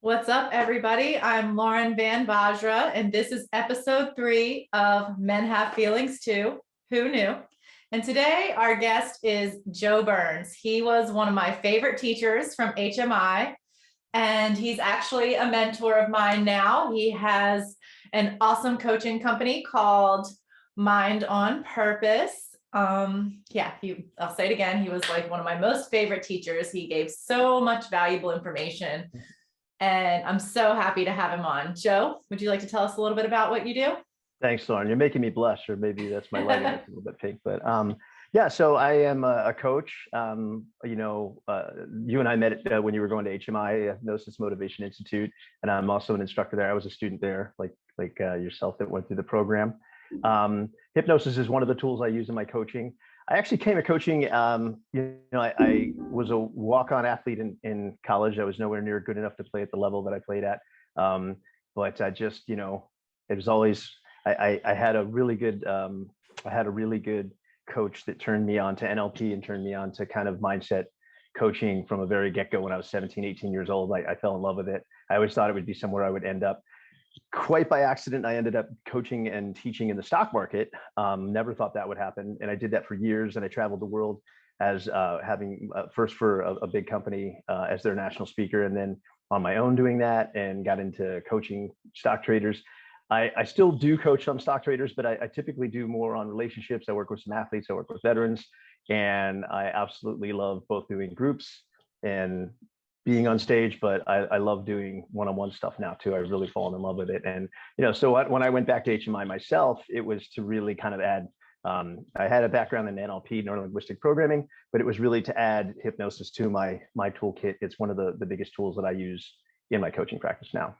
What's up, everybody? I'm Lauren Van Vajra, and this is episode 3 of Men Have Feelings Too. Who knew? And today, our guest is Joe Burns. He was one of my favorite teachers from HMI, and he's actually a mentor of mine now. He has an awesome coaching company called Mind on Purpose. I'll say it again. He was like one of my most favorite teachers. He gave so much valuable information. And I'm so happy to have him on. Joe, would you like to tell us a little bit about what you do? Thanks, Lauren. You're making me blush, or maybe that's my lighting that's a little bit pink. But yeah, so I am a coach. You and I met when you were going to HMI, Hypnosis Motivation Institute, and I'm also an instructor there. I was a student there, like yourself, that went through the program. Hypnosis is one of the tools I use in my coaching. I actually came to coaching. I was a walk-on athlete in college. I was nowhere near good enough to play at the level that I played at. But I just, it was always. I had a really good coach that turned me on to NLP and turned me on to kind of mindset coaching from a very get-go. When I was 17, 18 years old, I fell in love with it. I always thought it would be somewhere I would end up. Quite by accident, I ended up coaching and teaching in the stock market. Never thought that would happen. And I did that for years. And I traveled the world as having first for a big company as their national speaker, and then on my own doing that, and got into coaching stock traders. I still do coach some stock traders, but I typically do more on relationships. I work with some athletes, I work with veterans, and I absolutely love both doing groups and being on stage, but I love doing one-on-one stuff now too. I really fallen in love with it. And, so when I went back to HMI myself, it was to really kind of add, I had a background in NLP, neuro-linguistic programming, but it was really to add hypnosis to my toolkit. It's one of the biggest tools that I use in my coaching practice now.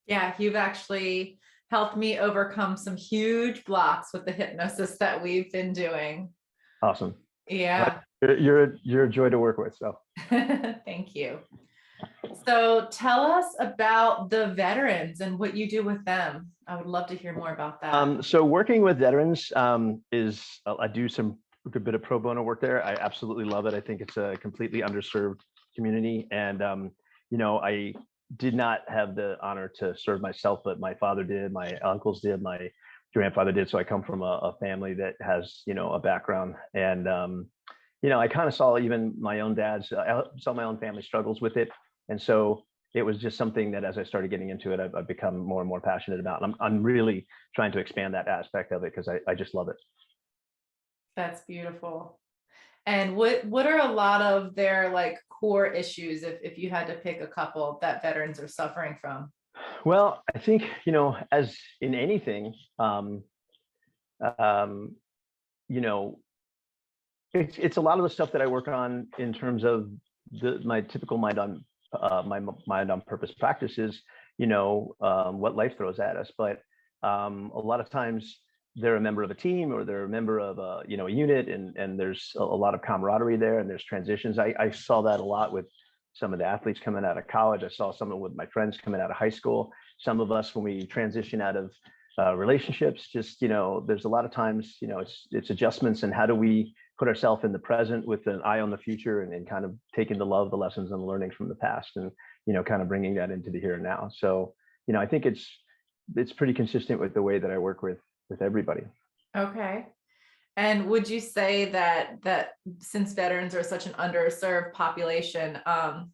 Yeah, you've actually helped me overcome some huge blocks with the hypnosis that we've been doing. Awesome. Yeah. You're a joy to work with. So thank you. So tell us about the veterans and what you do with them. I would love to hear more about that. So working with veterans is I do some good bit of pro bono work there. I absolutely love it. I think it's a completely underserved community, and I did not have the honor to serve myself, but my father did, my uncles did, my grandfather did. So I come from a family that has, a background. And, I kind of saw even my own dad's, I saw my own family struggles with it. And so it was just something that as I started getting into it, I've become more and more passionate about. And I'm really trying to expand that aspect of it because I just love it. That's beautiful. And what are a lot of their core issues, if you had to pick a couple that veterans are suffering from? Well, I think, as in anything, it's a lot of the stuff that I work on in terms of my typical mind on purpose practices, what life throws at us. But a lot of times they're a member of a team, or they're a member of a unit, and there's a lot of camaraderie there, and there's transitions. I saw that a lot with some of the athletes coming out of college. I saw some of it with my friends coming out of high school. Some of us, when we transition out of relationships, just there's a lot of times it's adjustments, and how do we put ourselves in the present with an eye on the future, and kind of taking the love, the lessons, and the learnings from the past, and kind of bringing that into the here and now. So I think it's pretty consistent with the way that I work with everybody. Okay. And would you say that since veterans are such an underserved population, are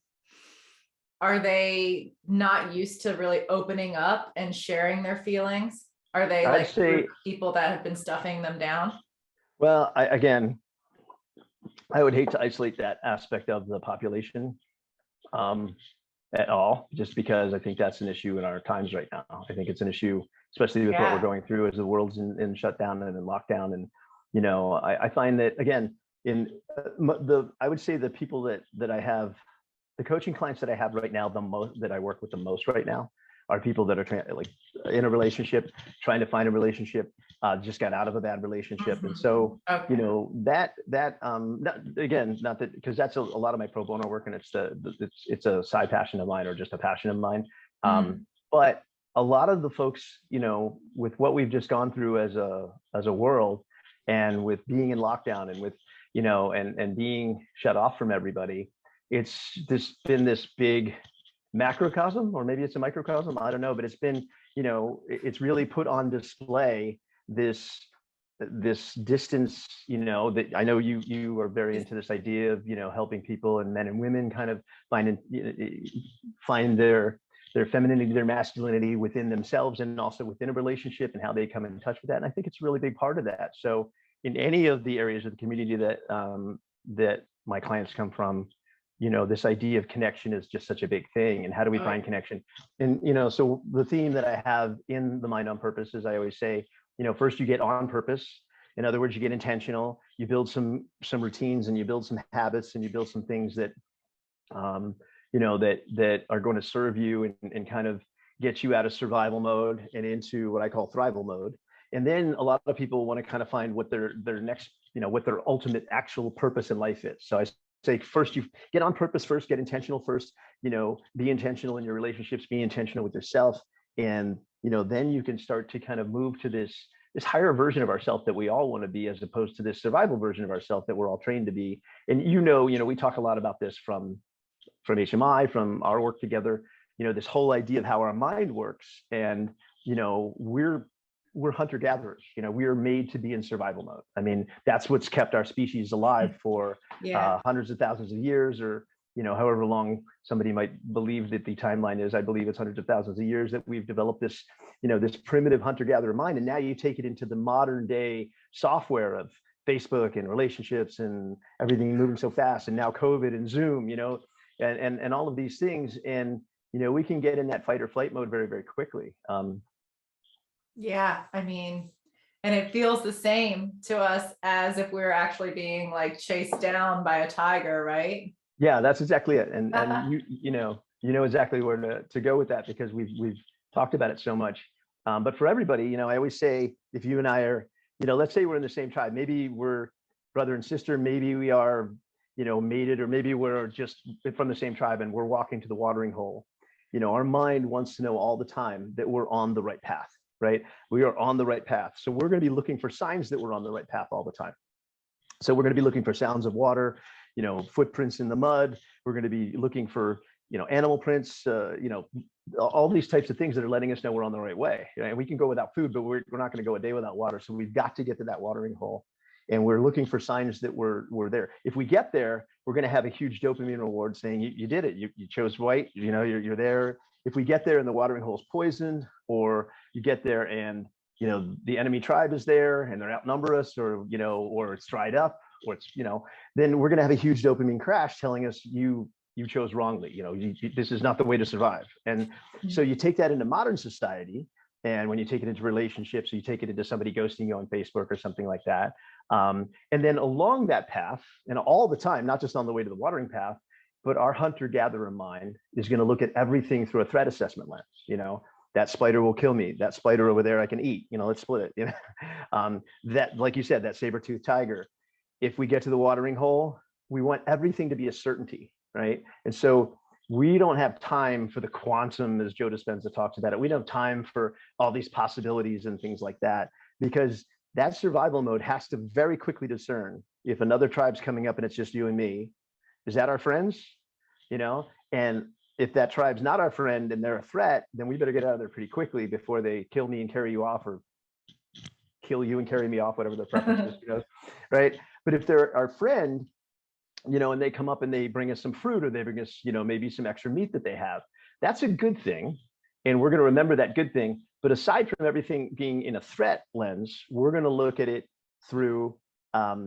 they not used to really opening up and sharing their feelings? Are they people that have been stuffing them down? Well, I would hate to isolate that aspect of the population at all, just because I think that's an issue in our times right now. I think it's an issue, especially with what we're going through as the world's in shutdown and in lockdown. And, I find that, again, I would say the people that I have, the coaching clients that I have right now, that I work with the most right now, are people that are in a relationship, trying to find a relationship, just got out of a bad relationship. Mm-hmm. And so, okay. Not that, because that's a lot of my pro bono work, and it's a side passion of mine, or just a passion of mine. Mm-hmm. But a lot of the folks, with what we've just gone through as a world, and with being in lockdown, and with, and being shut off from everybody, it's been this big macrocosm, or maybe it's a microcosm, I don't know, but it's been, it's really put on display this distance, that I know you are very into this idea of, helping people, and men and women kind of find their femininity, their masculinity within themselves, and also within a relationship, and how they come in touch with that. And I think it's a really big part of that. So in any of the areas of the community that my clients come from, this idea of connection is just such a big thing. And how do we find connection? And, so the theme that I have in the Mind on Purpose is, I always say, first you get on purpose. In other words, you get intentional, you build some routines, and you build some habits, and you build some things that, that are going to serve you and kind of get you out of survival mode and into what I call thrival mode. And then a lot of people want to kind of find what their next, what their ultimate actual purpose in life is. So I say, first you get on purpose first, get intentional first, be intentional in your relationships, be intentional with yourself. And, then you can start to kind of move to this higher version of ourselves that we all want to be, as opposed to this survival version of ourselves that we're all trained to be. And, we talk a lot about this from HMI, from our work together, this whole idea of how our mind works. And, we're hunter-gatherers, we are made to be in survival mode. I mean, that's what's kept our species alive for hundreds of thousands of years, or, however long somebody might believe that the timeline is. I believe it's hundreds of thousands of years that we've developed this, this primitive hunter-gatherer mind. And now you take it into the modern day software of Facebook and relationships and everything moving so fast, and now COVID and Zoom, and all of these things. And, we can get in that fight or flight mode very, very quickly. Yeah, I mean, and it feels the same to us as if we were actually being like chased down by a tiger, right? Yeah, that's exactly it. And you know exactly where to go with that, because we've talked about it so much. But for everybody, I always say, if you and I are, let's say we're in the same tribe, maybe we're brother and sister, maybe we are, mated, or maybe we're just from the same tribe and we're walking to the watering hole. Our mind wants to know all the time that we're on the right path. Right? We are on the right path. So we're going to be looking for signs that we're on the right path all the time. So we're going to be looking for sounds of water, footprints in the mud. We're going to be looking for, animal prints, all these types of things that are letting us know we're on the right way. And we can go without food, but we're not going to go a day without water. So we've got to get to that watering hole. And we're looking for signs that we're there. If we get there, we're going to have a huge dopamine reward saying you did it. You chose right. You're there. If we get there and the watering hole is poisoned, or you get there and the enemy tribe is there and they're outnumber us, or or it's dried up, or it's then we're going to have a huge dopamine crash telling us you chose wrongly. This is not the way to survive. And so you take that into modern society, and when you take it into relationships, or you take it into somebody ghosting you on Facebook or something like that, and then along that path, and all the time, not just on the way to the watering path, but our hunter-gatherer mind is going to look at everything through a threat assessment lens. That spider will kill me. That spider over there I can eat. Let's split it. That, like you said, that saber-toothed tiger. If we get to the watering hole, we want everything to be a certainty, right? And so we don't have time for the quantum, as Joe Dispenza talks about it. We don't have time for all these possibilities and things like that, because that survival mode has to very quickly discern if another tribe's coming up and it's just you and me. Is that our friends? And if that tribe's not our friend and they're a threat, then we better get out of there pretty quickly before they kill me and carry you off, or kill you and carry me off, whatever their preference is, right? But if they're our friend, and they come up and they bring us some fruit, or they bring us, maybe some extra meat that they have, that's a good thing. And we're going to remember that good thing. But aside from everything being in a threat lens, we're going to look at it through a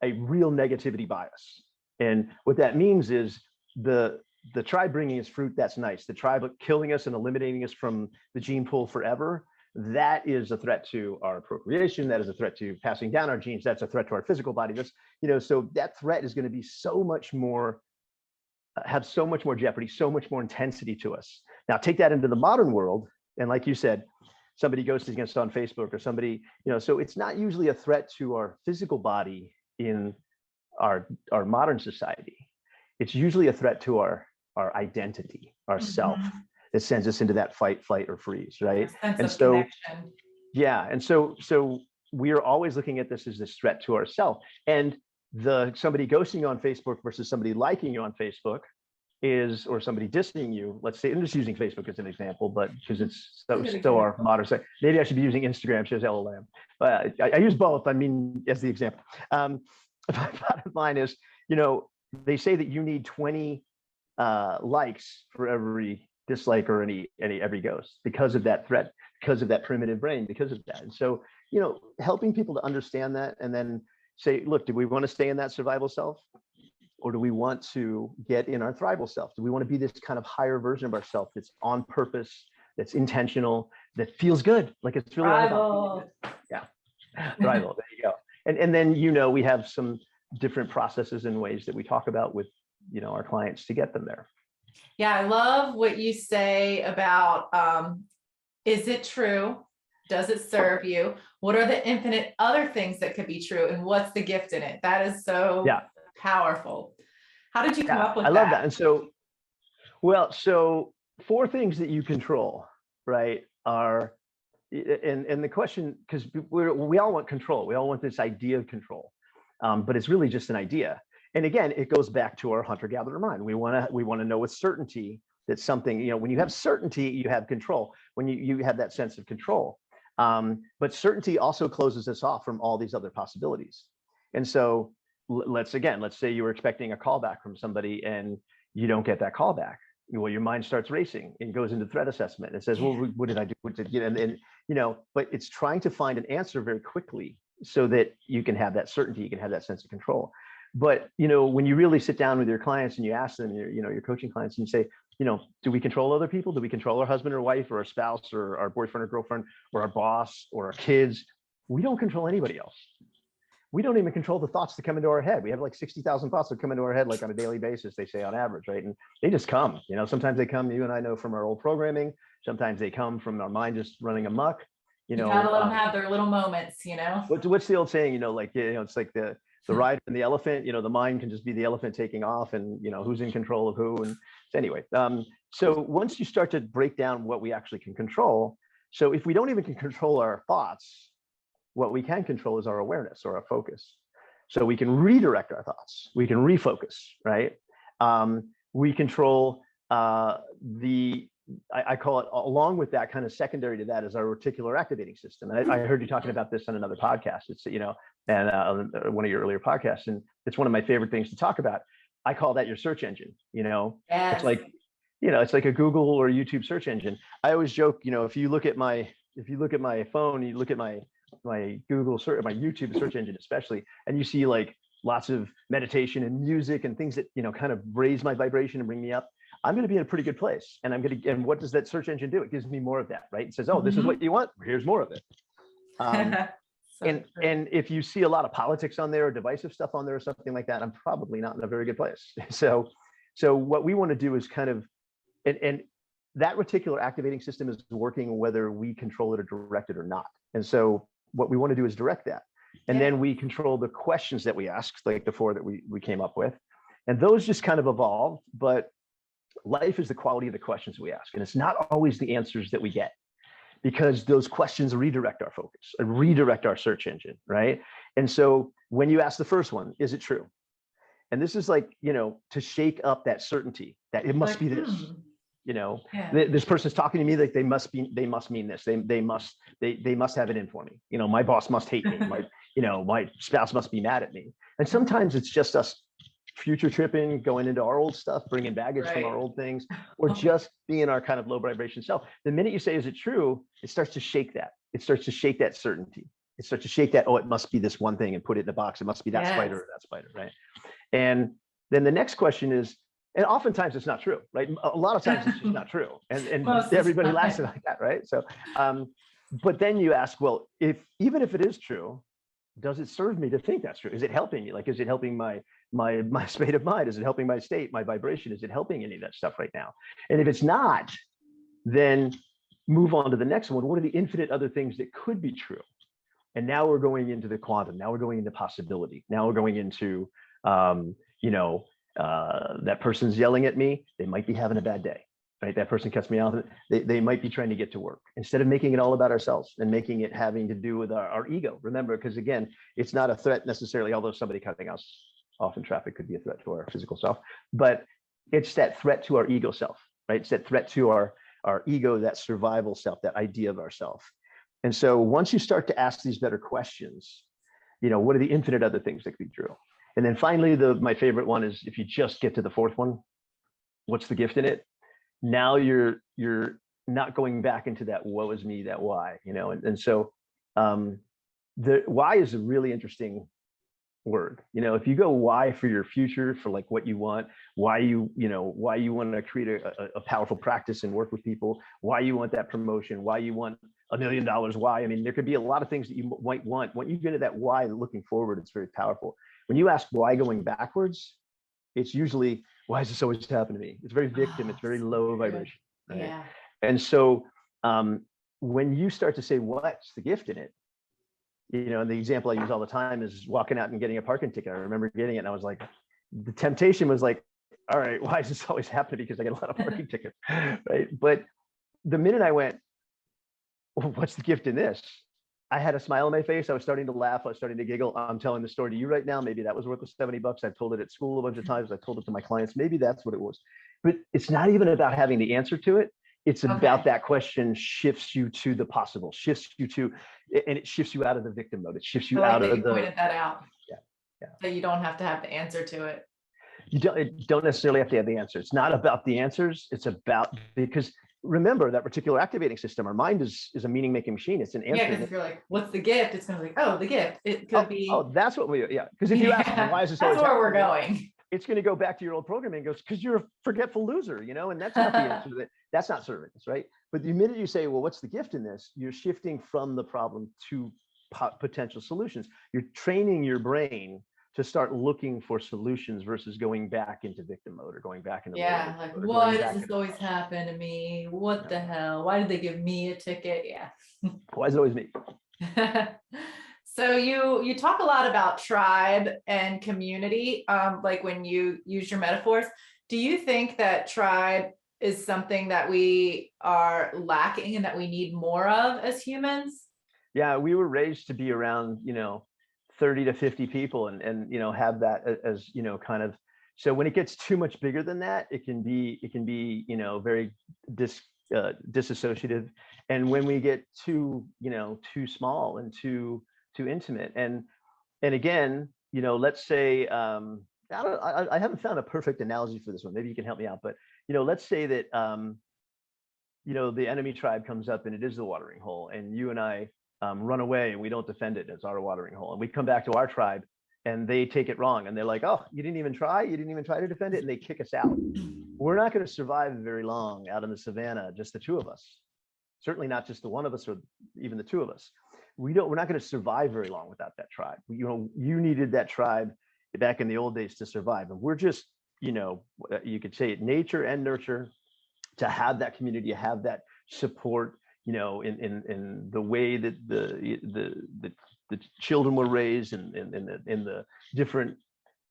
real negativity bias. And what that means is the tribe bringing us fruit, that's nice. The tribe killing us and eliminating us from the gene pool forever, that is a threat to our procreation. That is a threat to passing down our genes. That's a threat to our physical body. That's, so that threat is going to be so much more, have so much more jeopardy, so much more intensity to us. Now take that into the modern world. And like you said, somebody ghosting us on Facebook, or somebody, so it's not usually a threat to our physical body in our modern society. It's usually a threat to our identity, our self, that sends us into that fight, flight, or freeze, right? And so connection. Yeah, and so we are always looking at this as this threat to ourself. And somebody ghosting you on Facebook versus somebody liking you on Facebook, or somebody dissing you, let's say, I'm just using Facebook as an example, but because it's Good so our example. modern site, maybe I should be using Instagram, shows LLM, but I use both. I mean, as the example. Bottom line is, they say that you need 20 likes for every dislike or every ghost because of that threat, because of that primitive brain, because of that. And so, helping people to understand that and then say, look, do we want to stay in that survival self? Or do we want to get in our thrival self? Do we want to be this kind of higher version of ourselves that's on purpose, that's intentional, that feels good, like it's really all about? Yeah, thrival. There you go. And then we have some different processes and ways that we talk about with our clients to get them there. Yeah, I love what you say about is it true? Does it serve you? What are the infinite other things that could be true? And what's the gift in it? That is so powerful. How did you come up with that? I love that. And so 4 things that you control, right, are, and the question, because we all want control. We all want this idea of control, but it's really just an idea. And again, it goes back to our hunter-gatherer mind. We want to know with certainty that something, when you have certainty, you have control. When you have that sense of control. But certainty also closes us off from all these other possibilities. And so let's say you were expecting a call back from somebody and you don't get that call back. Well, your mind starts racing and goes into threat assessment and says, well, what did I do? But it's trying to find an answer very quickly so that you can have that certainty, you can have that sense of control. But, when you really sit down with your clients and you ask them, your coaching clients, and you say, do we control other people? Do we control our husband or wife or our spouse or our boyfriend or girlfriend or our boss or our kids? We don't control anybody else. We don't even control the thoughts that come into our head. We have like 60,000 thoughts that come into our head, like on a daily basis, they say on average, right? And they just come, sometimes they come, you and I know from our old programming, sometimes they come from our mind just running amok. You gotta let them have their little moments, What's the old saying, it's like the rider and the elephant, the mind can just be the elephant taking off and, who's in control of who. And so anyway, so once you start to break down what we actually can control, so if we don't even can control our thoughts, what we can control is our awareness or our focus. So we can redirect our thoughts, we can refocus, right? We control I call it, along with that, kind of secondary to that, is our reticular activating system. And I heard you talking about this on another podcast. It's, and one of your earlier podcasts, and it's one of my favorite things to talk about. I call that your search engine. Yes. It's like, it's like a Google or YouTube search engine. I always joke, if you look at my phone, you look at my Google search, my YouTube search engine especially, and you see like lots of meditation and music and things that kind of raise my vibration and bring me up, I'm going to be in a pretty good place. And and what does that search engine do? It gives me more of that, right? It says, oh, this is what you want, here's more of it. And if you see a lot of politics on there or divisive stuff on there or something like that, I'm probably not in a very good place. So what we want to do is kind of, and that reticular activating system is working whether we control it or direct it or not. And so what we want to do is direct that. And then we control the questions that we ask, like the 4 that we came up with. And those just kind of evolved, but life is the quality of the questions we ask. And it's not always the answers that we get, because those questions redirect our focus and redirect our search engine, right? And so when you ask the first one, is it true? And this is like, to shake up that certainty that it must be this. This person's talking to me like they must mean this. They must have it in for me. My boss must hate me. My spouse must be mad at me. And sometimes it's just us future tripping, going into our old stuff, bringing baggage from our old things, or just being our kind of low vibration self. The minute you say, is it true? It starts to shake that. It starts to shake that certainty. It starts to shake that, oh, it must be this one thing, and put it in a box. It must be that spider or that spider, right? And then the next question is, and oftentimes it's not true, right? A lot of times it's just not true. And everybody laughs like that, right? So, but then you ask, well, even if it is true, does it serve me to think that's true? Is it helping me? Like, is it helping my state of mind? Is it helping my state, my vibration? Is it helping any of that stuff right now? And if it's not, then move on to the next one. What are the infinite other things that could be true? And now we're going into the quantum. Now we're going into possibility. Now we're going into, that person's yelling at me. They might be having a bad day, right? That person cuts me off. They might be trying to get to work, instead of making it all about ourselves and making it having to do with our ego. Remember, because again, it's not a threat necessarily, although somebody cutting us off in traffic could be a threat to our physical self. But It's that threat to our ego self, right? It's that threat to our ego, that survival self, that idea of ourself. And so once you start to ask these better questions, what are the infinite other things that could be true? And then finally, my favorite one is, if you just get to the fourth one, what's the gift in it? Now you're not going back into that woe is me, that why, and so the why is a really interesting word. If you go why for your future, for like what you want, why you want to create a powerful practice and work with people, why you want that promotion, why you want $1 million, why. I mean, there could be a lot of things that you might want. When you get to that why looking forward, it's very powerful. When you ask why going backwards, it's usually, why is this always happening to me? It's very victim, it's very low vibration. Right? Yeah. And so when you start to say, what's the gift in it? And the example I use all the time is walking out and getting a parking ticket. I remember getting it and I was like, the temptation was like, all right, why is this always happening? Because I get a lot of parking tickets, right? But the minute I went, well, what's the gift in this? I had a smile on my face. I was starting to laugh. I was starting to giggle. I'm telling the story to you right now. Maybe that was worth the $70. I've told it at school a bunch of times. I told it to my clients. Maybe that's what it was. But it's not even about having the answer to it. It's about that question shifts you to the possible, shifts you to, and it shifts you out of the victim mode. It shifts you out of the. Pointed that out. Yeah. That you don't have to have the answer to it. You don't necessarily have to have the answer. It's not about the answers. It's about, because remember that particular activating system, our mind is a meaning making machine. It's an answer. Yeah, because if you're like, what's the gift? It's going to be like, oh, the gift. It could be. Oh, that's what because if you ask, why is this always that's where we're going. It's going to go back to your old programming and goes, because you're a forgetful loser, and that's not the answer. That's not serving us, right? But the minute you say, well, what's the gift in this? You're shifting from the problem to potential solutions. You're training your brain to start looking for solutions versus going back into victim mode or going back into like, why does this always happen to me? What the hell? Why did they give me a ticket? Yeah. Why is it always me? So you talk a lot about tribe and community, like when you use your metaphors. Do you think that tribe is something that we are lacking and that we need more of as humans? Yeah, we were raised to be around, 30 to 50 people and have that as, kind of, so when it gets too much bigger than that, it can be, very disassociative. And when we get too small and too intimate. And again, let's say, I haven't found a perfect analogy for this one. Maybe you can help me out, but, let's say that, the enemy tribe comes up and it is the watering hole, and you and I run away and we don't defend it. It's our watering hole. And we come back to our tribe and they take it wrong. And they're like, oh, you didn't even try to defend it. And they kick us out. We're not going to survive very long out in the savannah, just the two of us. Certainly not just the one of us or even the two of us. We're not going to survive very long without that tribe. You needed that tribe back in the old days to survive. And we're just, you could say it, nature and nurture, to have that community, have that support, in the way that the children were raised and in the different,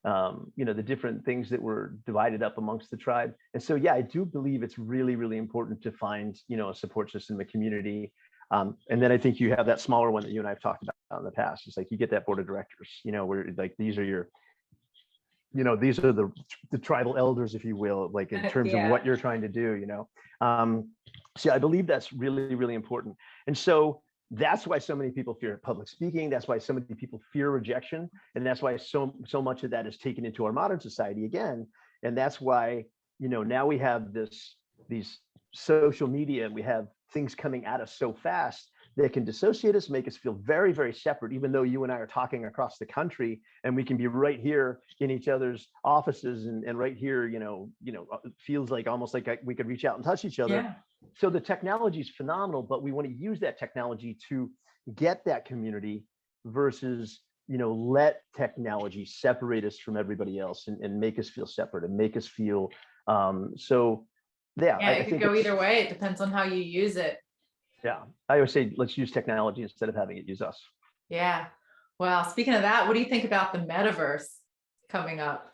the different things that were divided up amongst the tribe. And so, yeah, I do believe it's really, really important to find, a support system, a community. And then I think you have that smaller one that you and I have talked about in the past. It's like you get that board of directors, where like these are your, these are the tribal elders, if you will, like in terms of what you're trying to do, So I believe that's really, really important. And so that's why so many people fear public speaking. That's why so many people fear rejection. And that's why so much of that is taken into our modern society again. And that's why, now we have these social media, and we have things coming at us so fast that can dissociate us, make us feel very, very separate, even though you and I are talking across the country and we can be right here in each other's offices and right here, it feels like almost like we could reach out and touch each other. Yeah. So the technology is phenomenal, but we want to use that technology to get that community versus, let technology separate us from everybody else and make us feel separate and make us feel, it could go either way. It depends on how you use it. Yeah, I always say, let's use technology instead of having it use us. Yeah. Well, speaking of that, what do you think about the metaverse coming up?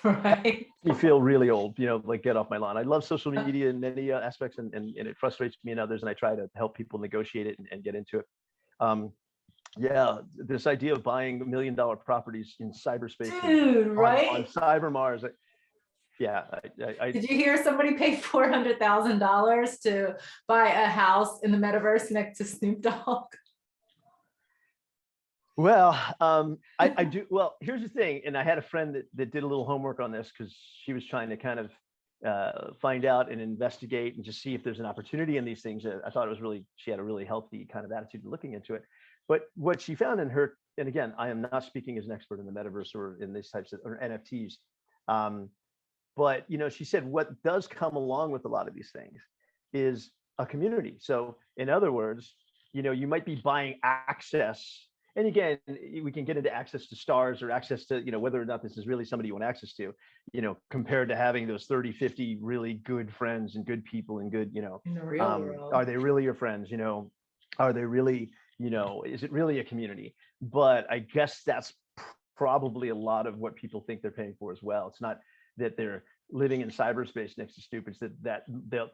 Right. You feel really old, like get off my lawn. I love social media in many aspects, and it frustrates me in others, and I try to help people negotiate it and get into it. Yeah, this idea of buying $1 million properties in cyberspace and Dude, on right? cyber Mars. Yeah, Did you hear somebody paid $400,000 to buy a house in the metaverse next to Snoop Dogg? well, I do. Well, here's the thing, and I had a friend that did a little homework on this because she was trying to kind of find out and investigate and just see if there's an opportunity in these things. I thought it was really, she had a really healthy kind of attitude looking into it. But what she found in her, and again, I am not speaking as an expert in the metaverse or in these types of or NFTs. But she said what does come along with a lot of these things is a community. So in other words, you might be buying access. And again, we can get into access to stars or access to, whether or not this is really somebody you want access to, compared to having those 30, 50 really good friends and good people and good, In the real world. are they really your friends? Are they really, is it really a community? But I guess that's probably a lot of what people think they're paying for as well. It's not that they're living in cyberspace next to stupids, that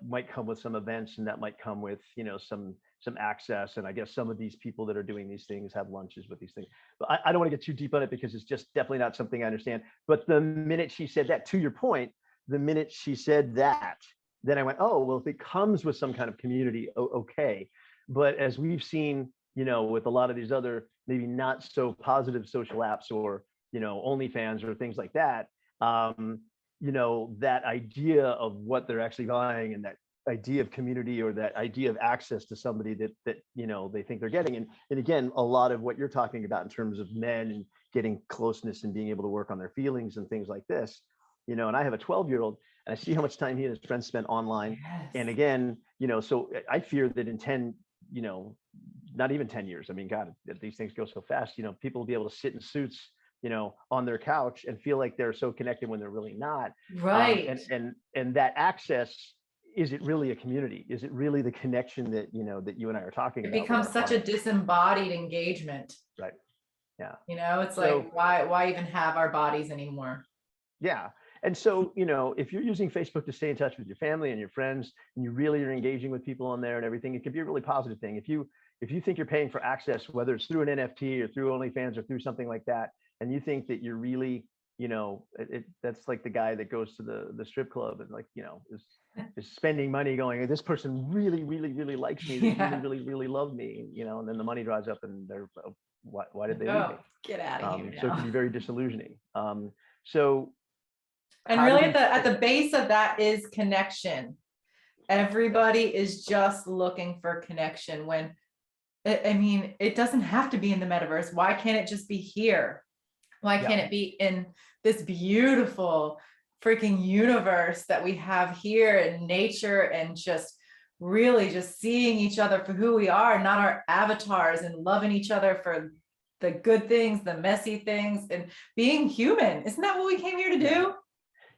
might come with some events, and that might come with some access. And I guess some of these people that are doing these things have lunches with these things. But I don't want to get too deep on it because it's just definitely not something I understand. But the minute she said that, to your point, the minute she said that, then I went, oh, well, if it comes with some kind of community, okay. But as we've seen, with a lot of these other maybe not so positive social apps or OnlyFans or things like that, that idea of what they're actually buying and that idea of community or that idea of access to somebody that they think they're getting. And again, a lot of what you're talking about in terms of men and getting closeness and being able to work on their feelings and things like this, and I have a 12-year-old and I see how much time he and his friends spend online. Yes. And again, so I fear that in 10, not even 10 years, I mean, God, these things go so fast, people will be able to sit in suits on their couch and feel like they're so connected when they're really not. Right. And that access, is it really a community? Is it really the connection that that you and I are talking It about? becomes such a disembodied engagement. Right. Yeah. It's like, why even have our bodies anymore? Yeah. And so, if you're using Facebook to stay in touch with your family and your friends, and you really are engaging with people on there and everything, it could be a really positive thing. If you think you're paying for access, whether it's through an NFT or through OnlyFans or through something like that, and you think that you're really, that's like the guy that goes to the strip club and is spending money going, this person really, really, really likes me. They really, really, really love me, and then the money dries up and they're, why did they leave me? Get out of here now. So it can be very disillusioning. So and really at the base of that is connection. Everybody is just looking for connection when, I mean, it doesn't have to be in the metaverse. Why can't it just be here? Why can't it be in this beautiful freaking universe that we have here in nature, and just really just seeing each other for who we are, not our avatars, and loving each other for the good things, the messy things, and being human. Isn't that what we came here to do?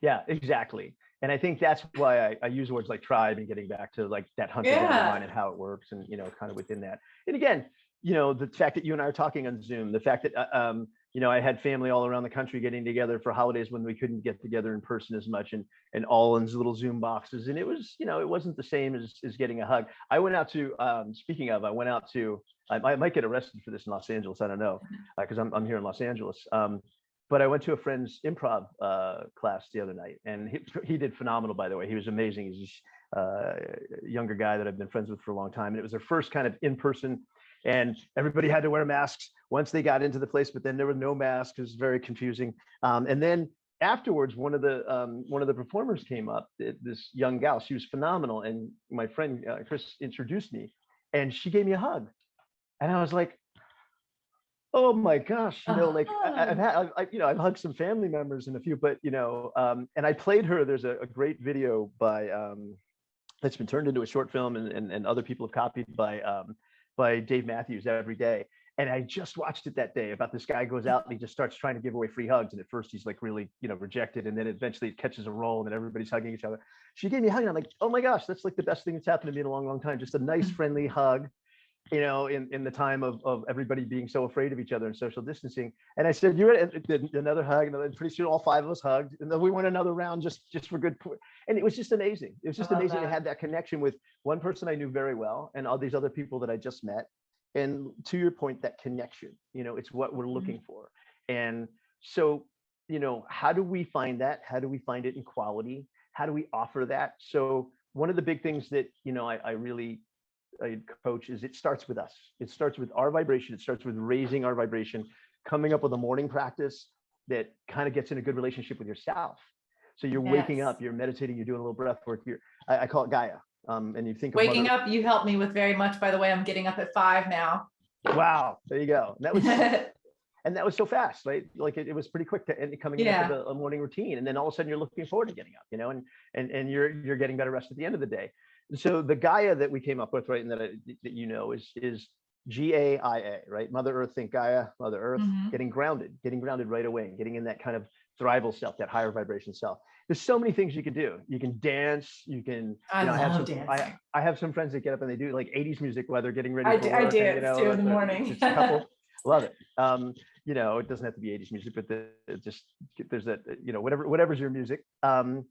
Yeah, exactly. And I think that's why I use words like tribe and getting back to like that hunter-gatherer mind and how it works, and kind of within that. And again, the fact that you and I are talking on Zoom, the fact that I had family all around the country getting together for holidays when we couldn't get together in person as much, and all in little Zoom boxes, and it was it wasn't the same as getting a hug. I went out to speaking of, I might get arrested for this in Los Angeles, I don't know, because I'm here in Los Angeles. But I went to a friend's improv class the other night, and he did phenomenal, by the way. He was amazing. He's a younger guy that I've been friends with for a long time. And it was their first kind of in-person, and everybody had to wear masks once they got into the place, but then there were no masks. It was very confusing. And then afterwards, one of the performers came up, this young gal. She was phenomenal. And my friend Chris introduced me, and she gave me a hug. And I was like, oh my gosh, like I've hugged some family members and a few, but and I played her. There's a great video by that's been turned into a short film, and other people have copied by Dave Matthews Every Day. And I just watched it that day about this guy goes out and he just starts trying to give away free hugs. And at first he's like really, rejected. And then eventually it catches a roll and then everybody's hugging each other. She gave me a hug. And I'm like, oh my gosh, that's like the best thing that's happened to me in a long, long time. Just a nice, friendly hug. In the time of everybody being so afraid of each other and social distancing. And I said, you're another hug, and pretty soon all five of us hugged, and then we went another round just for good. And it was just amazing. It was just amazing to have that connection with one person I knew very well and all these other people that I just met. And to your point, that connection, it's what we're looking for. And so, how do we find that? How do we find it in quality? How do we offer that? So one of the big things that, I coach is it starts with us. It starts with our vibration. It starts with raising our vibration, coming up with a morning practice that kind of gets in a good relationship with yourself. So you're waking up, you're meditating, you're doing a little breath work. I call it Gaia. And you think waking up, you helped me with very much, by the way. I'm getting up at 5 now. Wow, there you go. And that was so fast, right? Like it was pretty quick to coming into a morning routine. And then all of a sudden you're looking forward to getting up, and you're getting better rest at the end of the day. And so the Gaia that we came up with, right, and that is GAIA, right? Mother Earth, think Gaia, Mother Earth, getting grounded right away, getting in that kind of thrival self, that higher vibration self. There's so many things you can do. You can dance. You can. I love dancing. I have some friends that get up and they do like 80s music while they're getting ready for work. I dance too in the morning. Just a couple. Love it. It doesn't have to be 80s music, but there's that, whatever's your music. And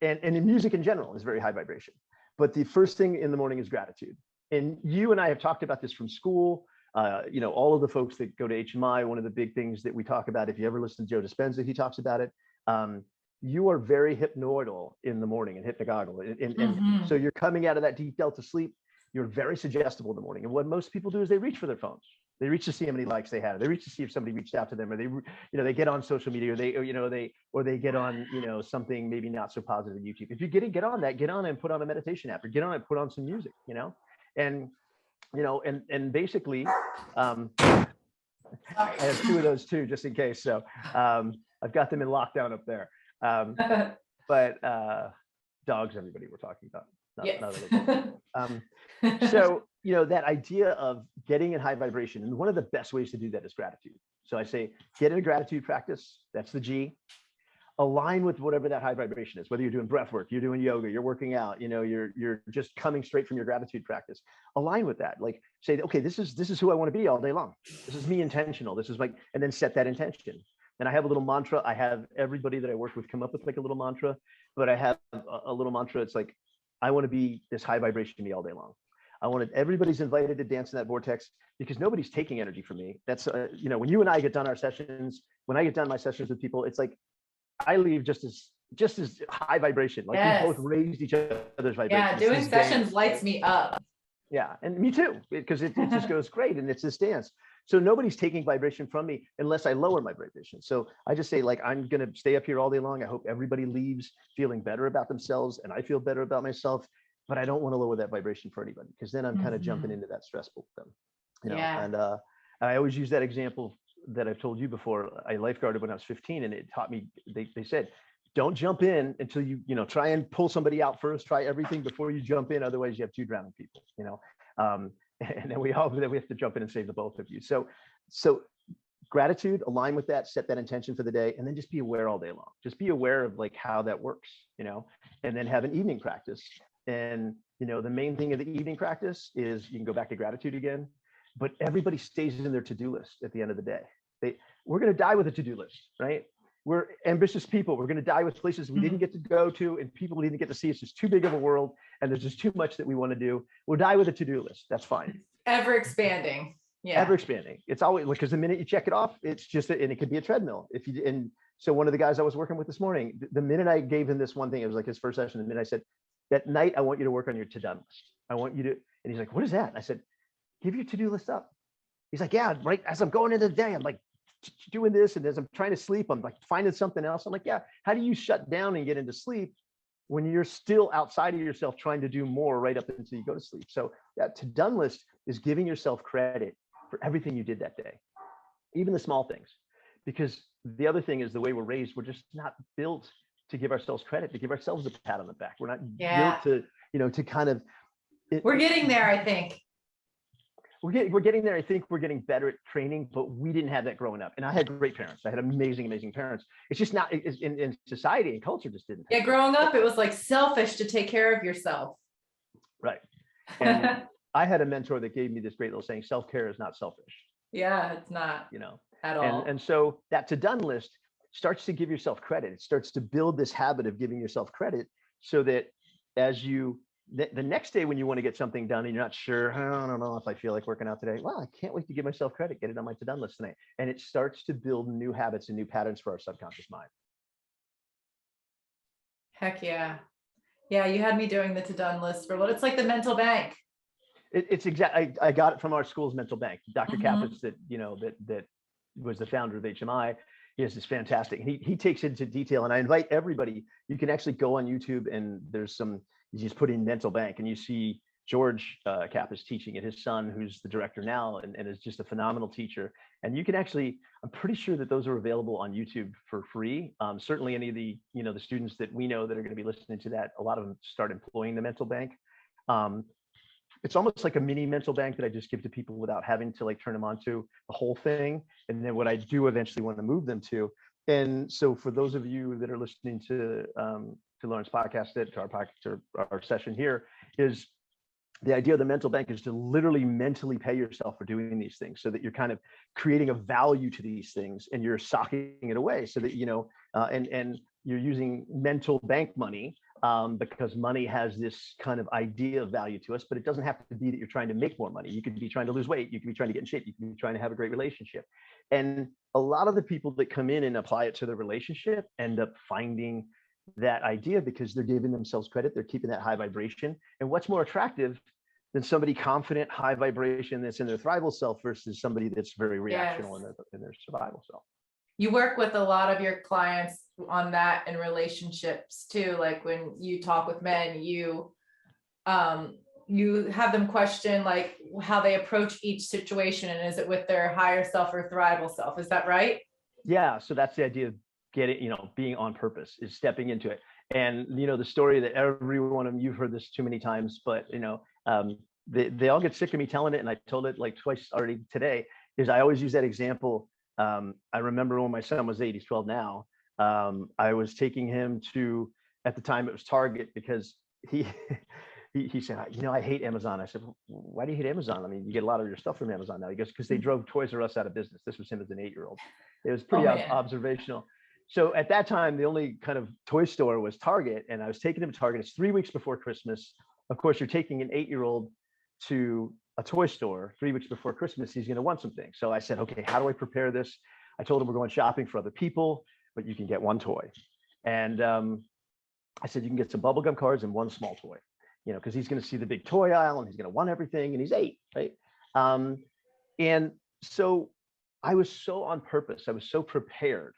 in music in general is very high vibration. But the first thing in the morning is gratitude. And you and I have talked about this from school. All of the folks that go to HMI, one of the big things that we talk about, if you ever listen to Joe Dispenza, he talks about it. You are very hypnoidal in the morning and hypnagogical. And so you're coming out of that deep delta sleep. You're very suggestible in the morning. And what most people do is they reach for their phones. They reach to see how many likes they had. They reach to see if somebody reached out to them, or they get on social media, or they get on, something maybe not so positive on YouTube. If you get on that, get on and put on a meditation app, or get on and put on some music, and basically, I have 2 of those too, just in case. So I've got them in lockdown up there. But dogs, everybody we're talking about. So, that idea of getting in high vibration, and one of the best ways to do that is gratitude. So I say, get in a gratitude practice. That's the G. Align with whatever that high vibration is, whether you're doing breath work, you're doing yoga, you're working out, you're just coming straight from your gratitude practice. Align with that. Like say, okay, this is who I want to be all day long. This is me intentional. This is like, and then set that intention. And I have a little mantra. I have everybody that I work with come up with like a little mantra, but I have a little mantra. It's like, I want to be this high vibration to me all day long. Everybody's invited to dance in that vortex because nobody's taking energy from me. That's, when you and I get done our sessions, when I get done my sessions with people, it's like, I leave just as high vibration. Like we both raised each other's vibration. Yeah, doing sessions lights me up. Yeah, and me too, because it just goes great, and it's this dance. So nobody's taking vibration from me unless I lower my vibration. So I just say, like, I'm going to stay up here all day long. I hope everybody leaves feeling better about themselves, and I feel better about myself, but I don't want to lower that vibration for anybody, because then I'm kind of jumping into that stress pool with them, and I always use that example that I've told you before. I lifeguarded when I was 15, and it taught me, they said, don't jump in until you try and pull somebody out first, try everything before you jump in. Otherwise you have 2 drowning people, and then we have to jump in and save the both of you. So gratitude, align with that, set that intention for the day, and then just be aware all day long. Just be aware of like how that works, and then have an evening practice. And, the main thing of the evening practice is you can go back to gratitude again, but everybody stays in their to-do list at the end of the day. We're going to die with a to-do list, right? We're ambitious people. We're going to die with places we didn't get to go to, and people we didn't get to see. It's just too big of a world, and there's just too much that we want to do. We'll die with a to-do list. That's fine. Ever expanding. Yeah. Ever expanding. It's always, because the minute you check it off, it's just, and it could be a treadmill. And so one of the guys I was working with this morning, the minute I gave him this one thing, it was like his first session. The minute I said, that night, I want you to work on your to-do list. I want you to, and he's like, what is that? And I said, give your to-do list up. He's like, yeah, right. As I'm going into the day, I'm like doing this. And as I'm trying to sleep, I'm like finding something else. I'm like, yeah, how do you shut down and get into sleep when you're still outside of yourself trying to do more right up until you go to sleep? So that to-do list is giving yourself credit for everything you did that day, even the small things. Because the other thing is, the way we're raised, we're just not built to give ourselves credit, to give ourselves a pat on the back. We're not built to, to kind of. We're getting there, I think. We're getting there. I think we're getting better at training, but we didn't have that growing up. And I had great parents. I had amazing parents. It's just not in society and culture just didn't. Yeah, growing up, it was like selfish to take care of yourself. Right. And I had a mentor that gave me this great little saying: self-care is not selfish. Yeah, it's not. At all. And so that to-do list starts to give yourself credit. It starts to build this habit of giving yourself credit, so that as you the next day when you want to get something done and you're not sure, I don't know if I feel like working out today. Well, I can't wait to give myself credit, get it on my to-do list tonight. And it starts to build new habits and new patterns for our subconscious mind. Heck yeah. Yeah, you had me doing the to-done list for what it's like the mental bank. It's exactly, I got it from our school's mental bank. Dr. Mhm. Kappas, that was the founder of HMI. He has this fantastic, and he takes into detail, and I invite everybody, you can actually go on YouTube and there's you just put in mental bank and you see George Kappas teaching it, his son, who's the director now, and is just a phenomenal teacher. And you can actually, I'm pretty sure that those are available on YouTube for free. Certainly any of the, the students that we know that are going to be listening to that, a lot of them start employing the mental bank. It's almost like a mini mental bank that I just give to people without having to like turn them on to the whole thing. And then what I do eventually want to move them to. And so for those of you that are listening to Lauren's podcast, to our podcast, or our session here, is the idea of the mental bank is to literally mentally pay yourself for doing these things, so that you're kind of creating a value to these things and you're socking it away, so that, and you're using mental bank money, because money has this kind of idea of value to us, but it doesn't have to be that you're trying to make more money. You could be trying to lose weight. You could be trying to get in shape. You could be trying to have a great relationship. And a lot of the people that come in and apply it to their relationship end up finding that idea because they're giving themselves credit. They're keeping that high vibration. And what's more attractive than somebody confident, high vibration that's in their thrival self versus somebody that's very reactional in their survival self? You work with a lot of your clients on that in relationships too. Like when you talk with men, you have them question like how they approach each situation, and is it with their higher self or thrival self? Is that right? Yeah. So that's the idea of being on purpose, is stepping into it. And the story that every one of them, you've heard this too many times, but they all get sick of me telling it, and I told it like twice already today, is I always use that example. I remember when my son was 8, he's 12 now. I was taking him to, at the time it was Target, because he said, I hate Amazon. I said, why do you hate Amazon? I mean, you get a lot of your stuff from Amazon now. He goes, because they drove Toys R Us out of business. This was him as an 8-year-old. It was pretty observational. So at that time, the only kind of toy store was Target, and I was taking him to Target. It's 3 weeks before Christmas. Of course, you're taking an 8-year-old to a toy store 3 weeks before Christmas. He's going to want something. So I said, okay, how do I prepare this? I told him we're going shopping for other people, but you can get one toy. And I said, you can get some bubblegum cards and one small toy, because he's going to see the big toy aisle and he's going to want everything. And he's 8, right? And so I was so on purpose. I was so prepared.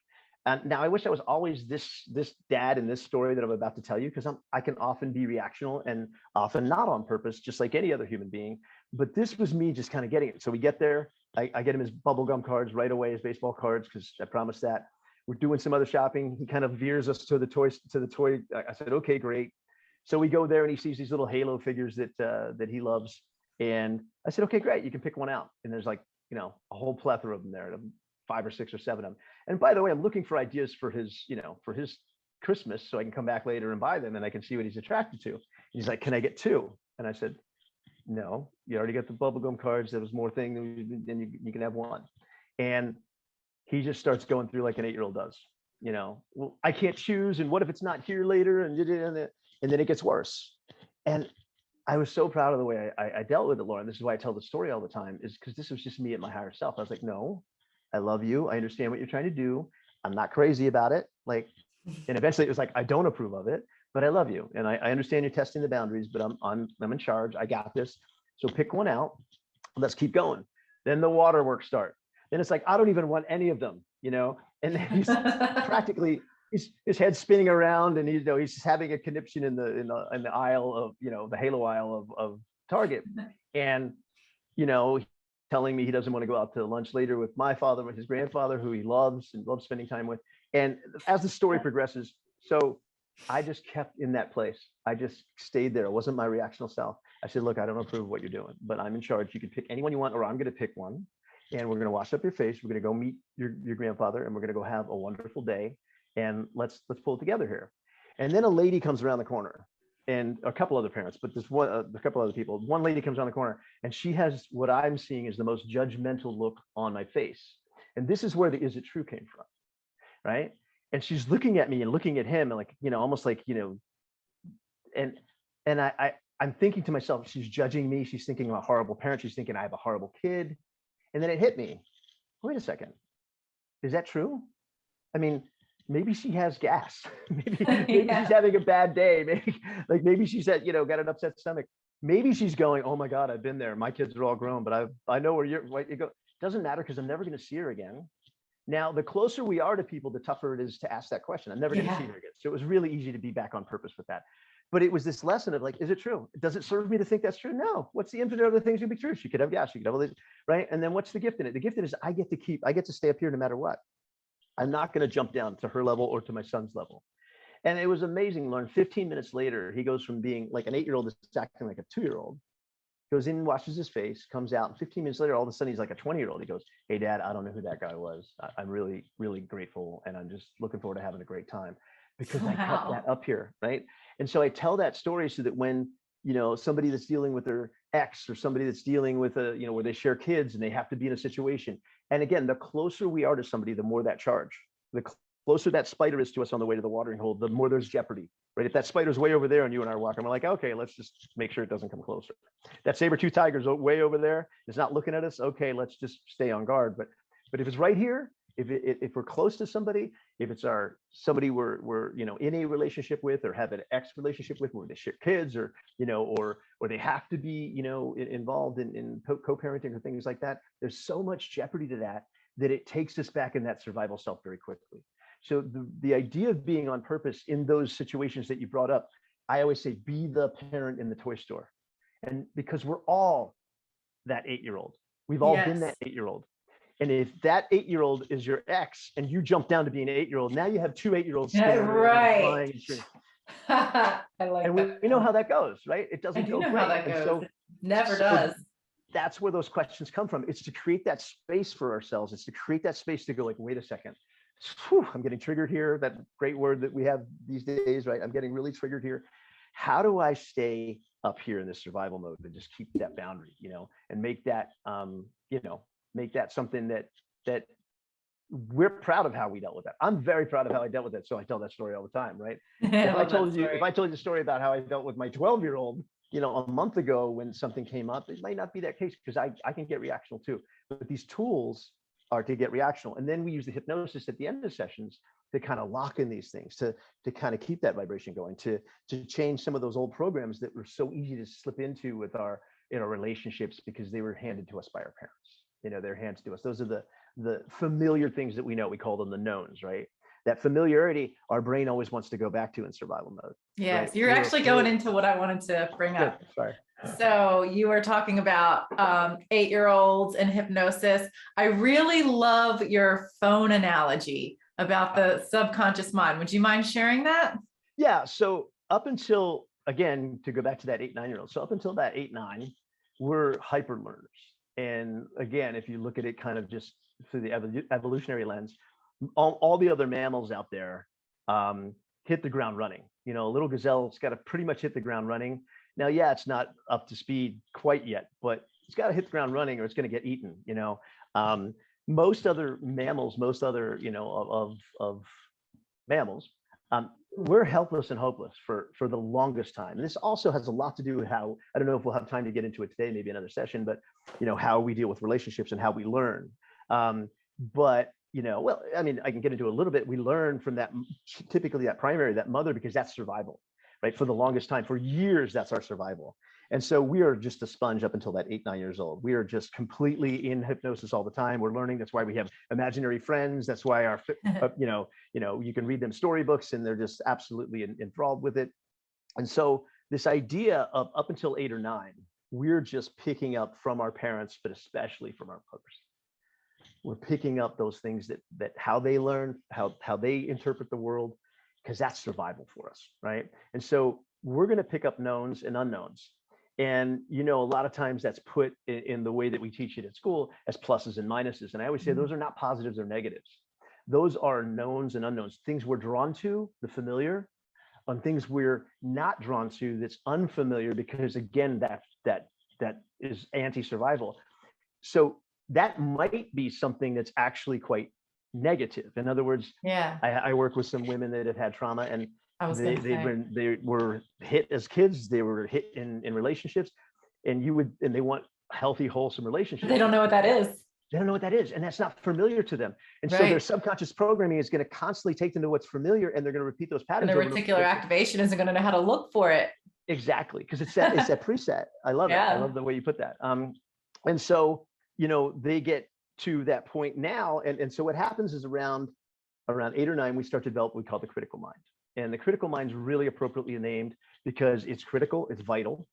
And now I wish I was always this dad in this story that I'm about to tell you, because I can often be reactional and often not on purpose, just like any other human being. But this was me just kind of getting it. So we get there. I get him his bubblegum cards right away, his baseball cards, because I promised that. We're doing some other shopping. He kind of veers us to the toy. I said, okay, great. So we go there and he sees these little Halo figures that he loves. And I said, okay, great. You can pick one out. And there's like, a whole plethora of them there, 5 or 6 or 7 of them. And by the way, I'm looking for ideas for his Christmas, so I can come back later and buy them and I can see what he's attracted to. And he's like, can I get 2? And I said, no, you already got the bubblegum cards. There was more thing, then you can have 1. And he just starts going through like an 8-year-old does, well, I can't choose. And what if it's not here later? And then it gets worse. And I was so proud of the way I dealt with it, Lauren. This is why I tell the story all the time, is because this was just me at my higher self. I was like, no, I love you. I understand what you're trying to do. I'm not crazy about it. Like, and eventually it was like, I don't approve of it, but I love you. And I understand you're testing the boundaries, but I'm in charge. I got this. So pick one out. Let's keep going. Then the waterworks start. Then it's like, I don't even want any of them, and then he's practically, his head's spinning around, and he's having a conniption in the aisle of, the Halo aisle of Target. And, telling me he doesn't want to go out to lunch later with my father, with his grandfather, who he loves and loves spending time with. And as the story progresses, so I just kept in that place. I just stayed there. It wasn't my reactional self. I said, look, I don't approve of what you're doing, but I'm in charge. You can pick anyone you want, or I'm going to pick one. And we're going to wash up your face. We're going to go meet your grandfather, and we're going to go have a wonderful day. And let's pull it together here. And then a lady comes around the corner, and a couple other parents, but there's a couple other people. One lady comes around the corner, and she has what I'm seeing is the most judgmental look on my face. And this is where the "is it true" came from, right? And she's looking at me and looking at him, and like, almost like, and I I'm thinking to myself, she's judging me. She's thinking I'm a horrible parent. She's thinking I have a horrible kid. And then it hit me. Wait a second. Is that true? I mean, maybe she has gas. maybe Yeah. she's having a bad day. Maybe she's got an upset stomach. Maybe she's going, oh my God, I've been there. My kids are all grown, but I know where you go. Doesn't matter because I'm never going to see her again. Now, the closer we are to people, the tougher it is to ask that question. I'm never going to see her again. So it was really easy to be back on purpose with that. But it was this lesson of like, is it true? Does it serve me to think that's true? No. What's the infinite other things can be true? She could have gas. She could have all these, right? And then what's the gift in it? The gift in it is I get to stay up here no matter what. I'm not going to jump down to her level or to my son's level. And it was amazing. Learn 15 minutes later, he goes from being like an 8-year-old to acting like a 2-year-old. Goes in, washes his face, comes out, and 15 minutes later, all of a sudden he's like a 20-year-old. He goes, hey, Dad, I don't know who that guy was. I'm really, really grateful. And I'm just looking forward to having a great time because I cut that up here, right? And so I tell that story so that when, somebody that's dealing with their ex or somebody that's dealing with where they share kids and they have to be in a situation. And again, the closer we are to somebody, the more that charge. The closer that spider is to us on the way to the watering hole, the more there's jeopardy, right? If that spider's way over there and you and I are walking, we're like, okay, let's just make sure it doesn't come closer. That saber-tooth tiger's way over there, it's not looking at us. Okay, let's just stay on guard. But if it's right here, if we're close to somebody, if it's somebody we're in a relationship with or have an ex relationship with where they share kids or they have to be involved in co-parenting or things like that, there's so much jeopardy to that it takes us back in that survival self very quickly. So the idea of being on purpose in those situations that you brought up, I always say, be the parent in the toy store. And because we're all that 8-year-old, we've all been that 8-year-old. And if that 8-year-old is your ex and you jump down to being an 8-year-old, now you have 2 8-year-olds. Right. I like and that. we know how that goes, right? It doesn't go great. How that goes. So, it never does. That's where those questions come from. It's to create that space for ourselves. It's to create that space to go like, wait a second. Whew, I'm getting triggered here. That great word that we have these days, right? I'm getting really triggered here. How do I stay up here in this survival mode and just keep that boundary, and make that, make that something that we're proud of how we dealt with that. I'm very proud of how I dealt with it. So I tell that story all the time, right? If I told you the story about how I dealt with my 12-year-old, a month ago when something came up, it might not be that case because I can get reactional too. But these tools are to get reactional. And then we use the hypnosis at the end of sessions to kind of lock in these things, to kind of keep that vibration going, to change some of those old programs that were so easy to slip into in our relationships because they were handed to us by our parents. They're handed to us. Those are the familiar things that we know. We call them the knowns, right? That familiarity, our brain always wants to go back to in survival mode. Yes, right? you're actually going into what I wanted to bring up. Sorry. So you were talking about 8-year-olds and hypnosis. I really love your phone analogy about the subconscious mind. Would you mind sharing that? Yeah. So up until, again, to go back to that 8-9-year-old. So up until that 8-9, we're hyper learners. And again, if you look at it kind of just through the evolutionary lens, all the other mammals out there hit the ground running. A little gazelle's got to pretty much hit the ground running. Now, yeah, it's not up to speed quite yet, but it's got to hit the ground running or it's going to get eaten. Most other mammals, of mammals, we're helpless and hopeless for the longest time. And this also has a lot to do with how, I don't know if we'll have time to get into it today, maybe another session, but how we deal with relationships and how we learn. I can get into a little bit. We learn from that, typically that primary, that mother, because that's survival, right? For the longest time, for years, that's our survival. And so we are just a sponge up until that 8-9 years old. We are just completely in hypnosis all the time. We're learning. That's why we have imaginary friends. That's why our, you can read them storybooks and they're just absolutely enthralled with it. And so this idea of up until 8 or 9, we're just picking up from our parents, but especially from our mothers. We're picking up those things that how they learn, how they interpret the world, because that's survival for us, right? And so we're going to pick up knowns and unknowns. And, a lot of times that's put in the way that we teach it at school as pluses and minuses. And I always say those are not positives or negatives. Those are knowns and unknowns, things we're drawn to, the familiar, on things we're not drawn to, that's unfamiliar, because again, that is anti-survival. So that might be something that's actually quite negative. In other words, I work with some women that have had trauma, and I was They gonna they say. were they were hit as kids. They were hit in relationships, and they want healthy, wholesome But they relationships. don't know what that is. They don't know what that is, and that's not familiar to them. And so their Right. subconscious programming is going to constantly take them to what's familiar, and they're going to repeat those And patterns the over and reticular over. activation isn't going to know how to look for it. Exactly, because it's that preset. I love it. I Yeah. love the way you put that. And so they get to that point now, and so what happens is around 8 or 9, we start to develop what we call the critical mind. And the critical mind is really appropriately named because it's critical, it's vital.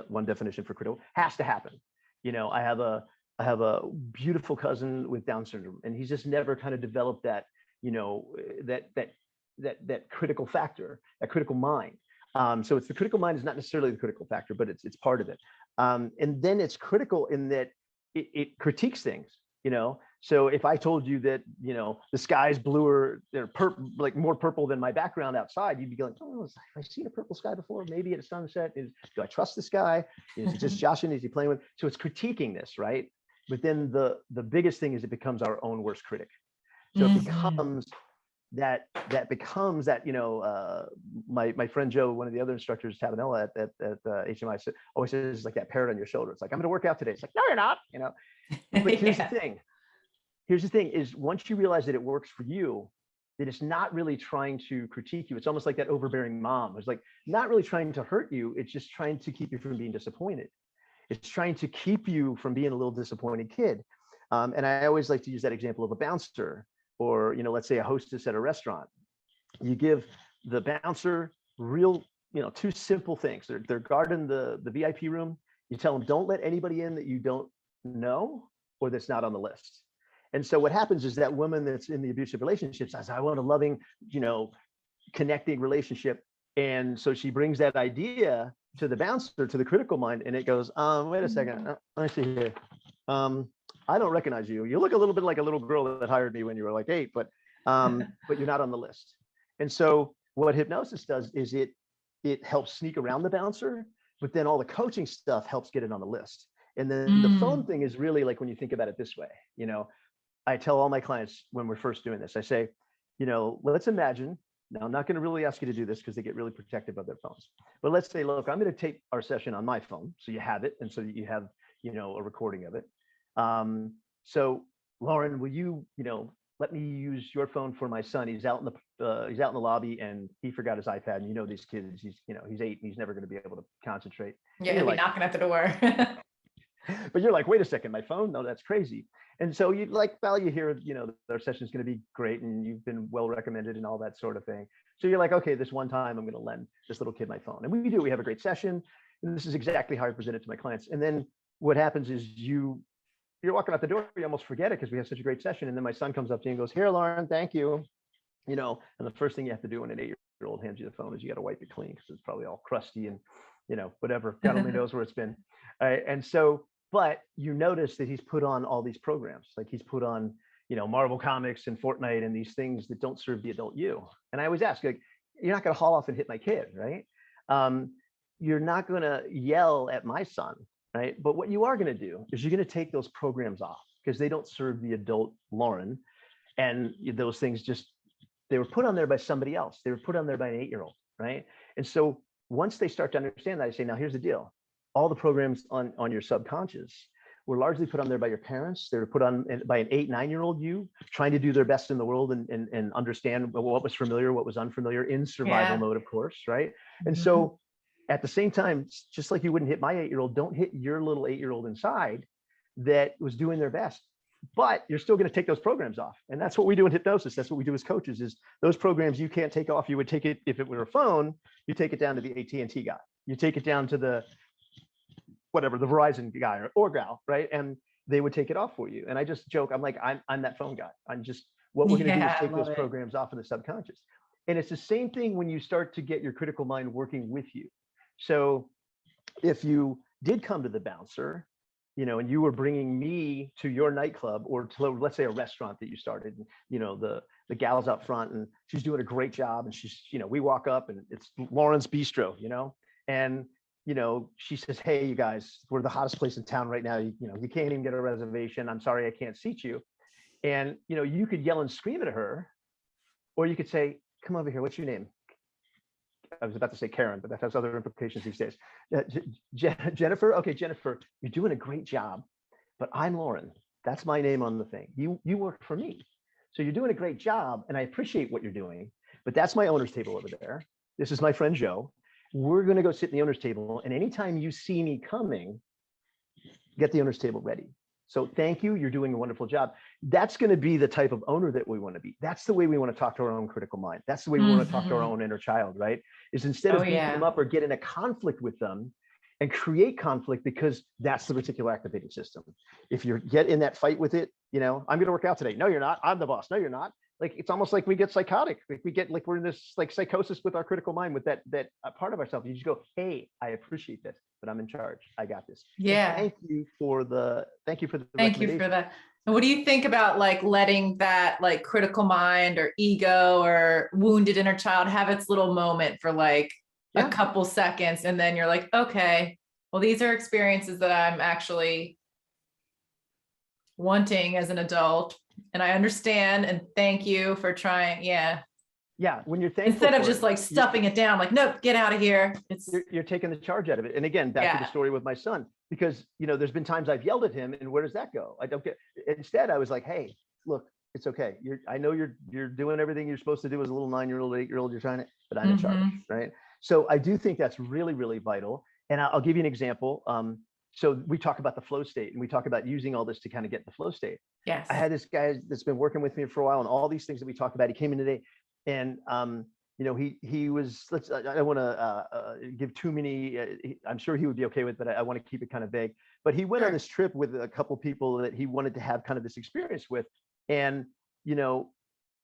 One definition for critical has to happen. I have a beautiful cousin with Down syndrome, and he's just never kind of developed that, that critical factor, that critical mind. So it's the critical mind is not necessarily the critical factor, but it's part of it. And then it's critical in that it critiques things. So if I told you that the sky's bluer, they're like more purple than my background outside, you'd be going, oh, have I seen a purple sky before? Maybe at sunset. Do I trust this guy? Is he just joshing? Is he playing with? So it's critiquing this, right? But then the biggest thing is it becomes our own worst critic. So it becomes my friend Joe, one of the other instructors, Tabanella at HMI, always says like that parrot on your shoulder. It's like, I'm going to work out today. It's like, no, you're not. But here's the thing. Here's the thing is once you realize that it works for you, that it's not really trying to critique you. It's almost like that overbearing mom. It's like not really trying to hurt you. It's just trying to keep you from being disappointed. It's trying to keep you from being a little disappointed kid. And I always like to use that example of a bouncer or, let's say a hostess at a restaurant. You give the bouncer real, two simple things. They're guarding the VIP room. You tell them, don't let anybody in that you don't know or that's not on the list. And so what happens is that woman that's in the abusive relationship says, I want a loving, connecting relationship. And so she brings that idea to the bouncer, to the critical mind, and it goes, wait a second, let me see here. I don't recognize you. You look a little bit like a little girl that hired me when you were like 8, but you're not on the list. And so what hypnosis does is it helps sneak around the bouncer, but then all the coaching stuff helps get it on the list. And then the phone thing is really like when you think about it this way, I tell all my clients when we're first doing this, I say, let's imagine, now I'm not going to really ask you to do this because they get really protective of their phones, but let's say, look, I'm going to tape our session on my phone. So you have it. And so you have, a recording of it. So Lauren, will you, let me use your phone for my son. He's out in the lobby and he forgot his iPad. And these kids, he's 8 and he's never going to be able to concentrate. Yeah, he'll be like, knocking at the door. But you're like, wait a second, my phone? No, that's crazy. And so you hear, their session is going to be great and you've been well recommended and all that sort of thing. So you're like, okay, this one time I'm going to lend this little kid my phone. And we have a great session. And this is exactly how I present it to my clients. And then what happens is you're walking out the door, you almost forget it because we have such a great session. And then my son comes up to you and goes, here, Lauren, thank you. And the first thing you have to do when an 8-year-old hands you the phone is you got to wipe it clean because it's probably all crusty and, whatever. God only knows where it's been. All right. And so, but you notice that he's put on all these programs, like he's put on, Marvel Comics and Fortnite and these things that don't serve the adult you. And I always ask, like, you're not going to haul off and hit my kid, right? You're not going to yell at my son, right? But what you are going to do is you're going to take those programs off because they don't serve the adult Lauren. And those things they were put on there by somebody else. They were put on there by an 8-year-old, right? And so once they start to understand that, I say, now here's the deal. All the programs on your subconscious were largely put on there by your parents. They were put on by an 8-9-year-old you trying to do their best in the world and understand what was familiar, what was unfamiliar in survival mode, of course, right? And so at the same time, just like you wouldn't hit my 8-year-old, don't hit your little 8-year-old inside that was doing their best. But you're still going to take those programs off. And that's what we do in hypnosis. That's what we do as coaches is those programs you can't take off. You would take it, if it were a phone, you take it down to the AT&T guy. You take it down to the Verizon guy or gal, right? And they would take it off for you. And I just joke, I'm like, I'm that phone guy. What we're going to do is take those programs off of the subconscious. And it's the same thing when you start to get your critical mind working with you. So if you did come to the bouncer, and you were bringing me to your nightclub or to, let's say, a restaurant that you started, and, the gal's out front and she's doing a great job. And she's, we walk up and it's Lauren's Bistro, and, she says, hey, you guys, we're the hottest place in town right now. You can't even get a reservation. I'm sorry, I can't seat you. And, you could yell and scream at her, or you could say, come over here. What's your name? I was about to say Karen, but that has other implications these days. Jennifer, okay, Jennifer, you're doing a great job, but I'm Lauren. That's my name on the thing. You work for me. So you're doing a great job, and I appreciate what you're doing, but that's my owner's table over there. This is my friend Joe. We're going to go sit in the owner's table, and anytime you see me coming, get the owner's table ready. So thank you. You're doing a wonderful job. That's going to be the type of owner that we want to be. That's the way we want to talk to our own critical mind. That's the way we want to talk to our own inner child, right? Is instead of beating them up or get in a conflict with them and create conflict, because that's the reticular activating system. If you get in that fight with it, I'm going to work out today. No, you're not. I'm the boss. No, you're not. Like, it's almost like we get psychotic. Like we get, like, we're in this like psychosis with our critical mind, with that part of ourselves. You just go, hey, I appreciate this, but I'm in charge. I got this. Yeah. And thank you for the Thank you for that. And what do you think about like letting that like critical mind or ego or wounded inner child have its little moment for like a couple seconds, and then you're like, okay, well, these are experiences that I'm actually wanting as an adult, and I understand, and thank you for trying. Yeah. When you're thankful, instead of just like stuffing it down, like, nope, get out of here. You're taking the charge out of it. And again, back to the story with my son, because there's been times I've yelled at him, and where does that go? I don't get. Instead, I was like, hey, look, it's okay. I know you're doing everything you're supposed to do as a little 9-year-old, 8-year-old. You're trying to, but I'm in charge, right? So I do think that's really, really vital. And I'll give you an example. So we talk about the flow state, and we talk about using all this to kind of get the flow state. Yes. I had this guy that's been working with me for a while, and all these things that we talk about, he came in today, and he was, I don't want to give too many, I'm sure he would be okay with, but I want to keep it kind of vague. But he went on this trip with a couple people that he wanted to have kind of this experience with. And,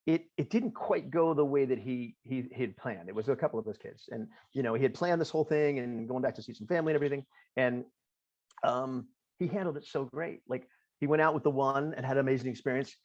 it didn't quite go the way that he had planned. It was a couple of those kids, and, he had planned this whole thing and going back to see some family and everything. And he handled it so great. Like, he went out with the one and had an amazing experience,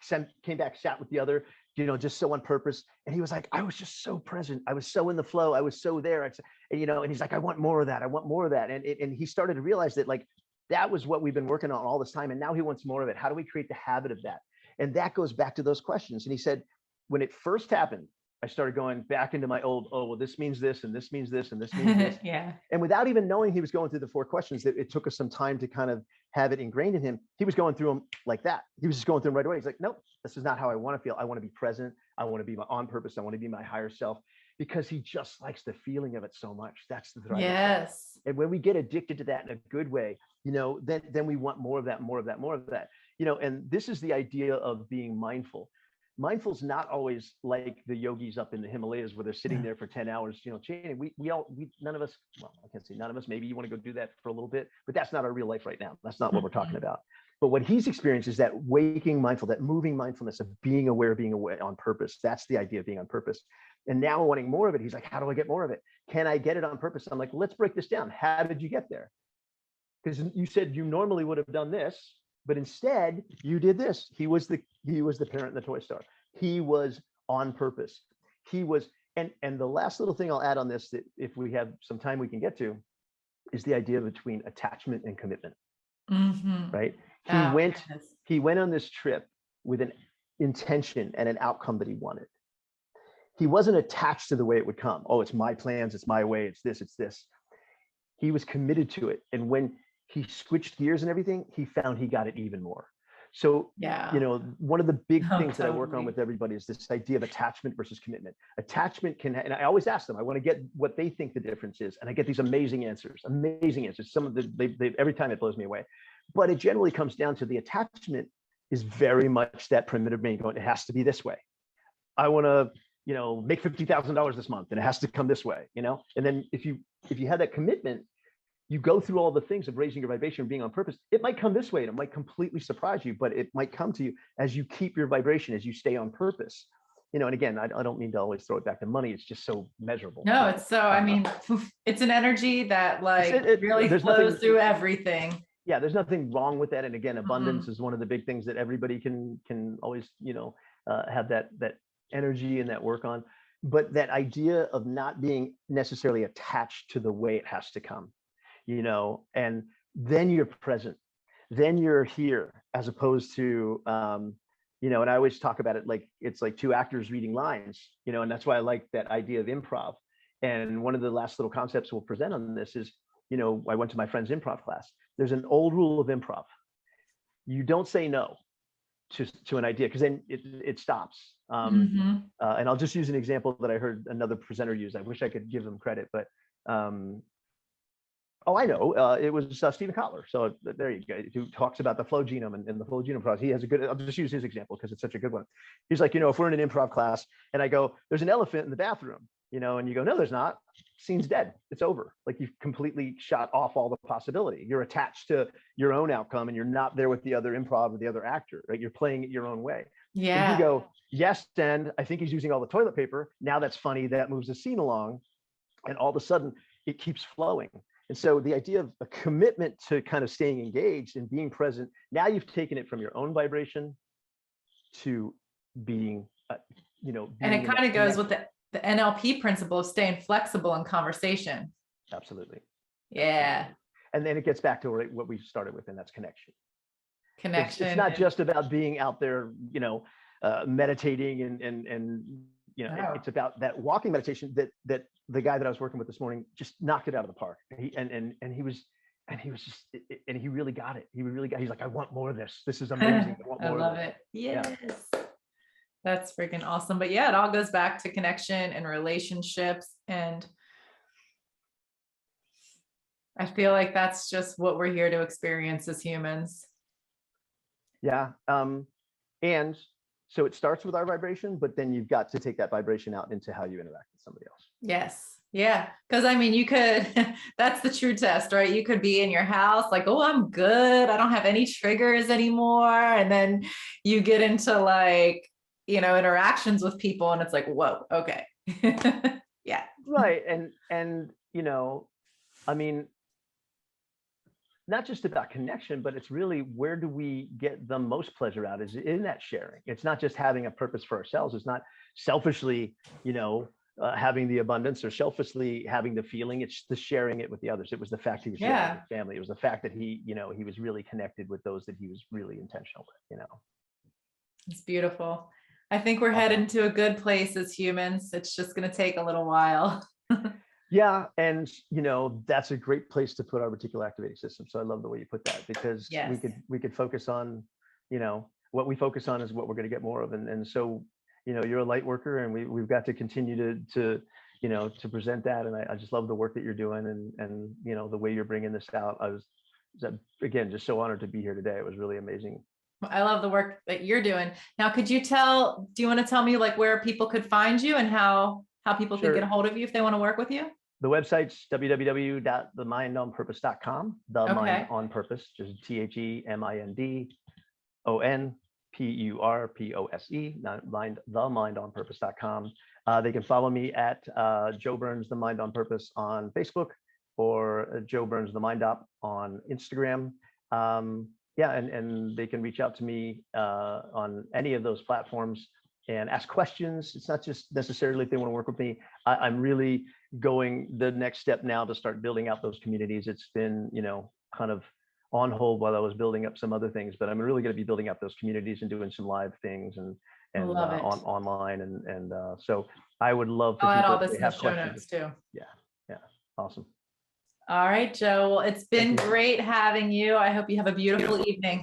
came back, sat with the other, just so on purpose. And he was like, I was just so present. I was so in the flow. I was so there. And he's like, I want more of that. I want more of that. And he started to realize that, like, that was what we've been working on all this time. And now he wants more of it. How do we create the habit of that? And that goes back to those questions. And he said, when it first happened, I started going back into my old, oh, well, this means this, and this means this, and this means this. Yeah. And without even knowing he was going through the 4 questions, that it took us some time to kind of have it ingrained in him. He was going through them like that. He was just going through them right away. He's like, nope, this is not how I want to feel. I want to be present. I want to be on purpose. I want to be my higher self, because he just likes the feeling of it so much. That's the drive. Yes. And when we get addicted to that in a good way, then we want more of that, more of that, more of that. And this is the idea of being mindful. Mindful is not always like the yogis up in the Himalayas where they're sitting there for 10 hours, chanting. We none of us, well, I can't say none of us, maybe you want to go do that for a little bit, but that's not our real life right now. That's not what we're talking about. But what he's experienced is that waking mindful, that moving mindfulness of being aware on purpose. That's the idea of being on purpose. And now wanting more of it, he's like, how do I get more of it? Can I get it on purpose? I'm like, let's break this down. How did you get there? Because you said you normally would have done this, but instead you did this. He was the parent in the toy store. He was on purpose. He was, and the last little thing I'll add on this, that if we have some time we can get to, is the idea between attachment and commitment. Right? He went on this trip with an intention and an outcome that he wanted. He wasn't attached to the way it would come. Oh, it's my plans, it's my way, it's this, it's this. He was committed to it. And when he switched gears and everything, he found he got it even more. So, one of the big things that I work on with everybody is this idea of attachment versus commitment. Attachment can, and I always ask them, I want to get what they think the difference is. And I get these amazing answers. Some of the, every time it blows me away. But it generally comes down to the attachment is very much that primitive brain going, it has to be this way. I want to, make $50,000 this month, and it has to come this way, And then if you have that commitment, you go through all the things of raising your vibration and being on purpose. It might come this way, and it might completely surprise you, but it might come to you as you keep your vibration, as you stay on purpose. And again, I don't mean to always throw it back to money. It's just so measurable. No, it's so, it's an energy that really flows through everything. Yeah, there's nothing wrong with that. And again, abundance is one of the big things that everybody can always, have that energy and that work on. But that idea of not being necessarily attached to the way it has to come. And then you're present, then you're here, as opposed to, and I always talk about it like, it's like 2 actors reading lines, and that's why I like that idea of improv, And one of the last little concepts we'll present on this is, I went to my friend's improv class. There's an old rule of improv. You don't say no to an idea, because then it stops. And I'll just use an example that I heard another presenter use. I wish I could give them credit, but I know. It was Stephen Kotler. So there you go, who talks about the flow genome and the flow genome process. He has a good, I'll just use his example because it's such a good one. He's like, if we're in an improv class and I go, there's an elephant in the bathroom, and you go, no, there's not. Scene's dead. It's over. Like, you've completely shot off all the possibility. You're attached to your own outcome and you're not there with the other improv or the other actor, right? You're playing it your own way. Yeah. If you go, yes, and I think he's using all the toilet paper. Now that's funny. That moves the scene along. And all of a sudden it keeps flowing. And so the idea of a commitment to kind of staying engaged and being present, now you've taken it from your own vibration to being, and it kind of goes with the NLP principle of staying flexible in conversation. Absolutely. Yeah. And then it gets back to what we started with, and that's connection. Connection. It's not just about being out there, meditating and it's about that walking meditation that the guy that I was working with this morning just knocked it out of the park. He really got it. He's like, I want more of this. This is amazing. I want more. I love it. Yes. Yeah. That's freaking awesome. But yeah, it all goes back to connection and relationships. And I feel like that's just what we're here to experience as humans. Yeah. And so it starts with our vibration, but then you've got to take that vibration out into how you interact with somebody else. Yes. Yeah. Because you could, that's the true test, right? You could be in your house like, oh, I'm good. I don't have any triggers anymore. And then you get into interactions with people and it's like, whoa, okay. Yeah. Right. And not just about connection, but it's really, where do we get the most pleasure out is in that sharing. It's not just having a purpose for ourselves. It's not selfishly, having the abundance or selfishly having the feeling. It's the sharing it with the others. It was the fact he was sharing with family. It was the fact that he was really connected with those that he was really intentional with, It's beautiful. I think we're heading to a good place as humans. It's just going to take a little while. Yeah. And, that's a great place to put our reticular activating system. So I love the way you put that, because we could focus on, what we focus on is what we're going to get more of. And so, you're a light worker, and we've got to continue to present that. And I just love the work that you're doing and the way you're bringing this out. I was, again, just so honored to be here today. It was really amazing. I love the work that you're doing. Now, do you want to tell me where people could find you and how people can get a hold of you if they want to work with you? The website's www.themindonpurpose.com. The Mind on Purpose, just TheMindOnPurpose, themindonpurpose.com. They can follow me at Joe Burns, The Mind on Purpose on Facebook, or Joe Burns, The Mind Op on Instagram. And they can reach out to me on any of those platforms and ask questions. It's not just necessarily if they want to work with me. I'm really going the next step now to start building out those communities. It's been, kind of on hold while I was building up some other things, but I'm really going to be building up those communities and doing some live things and online. And so I would love for people all this in the show notes too. Yeah. Awesome. All right, Joe. Well, it's been great having you. I hope you have a beautiful evening.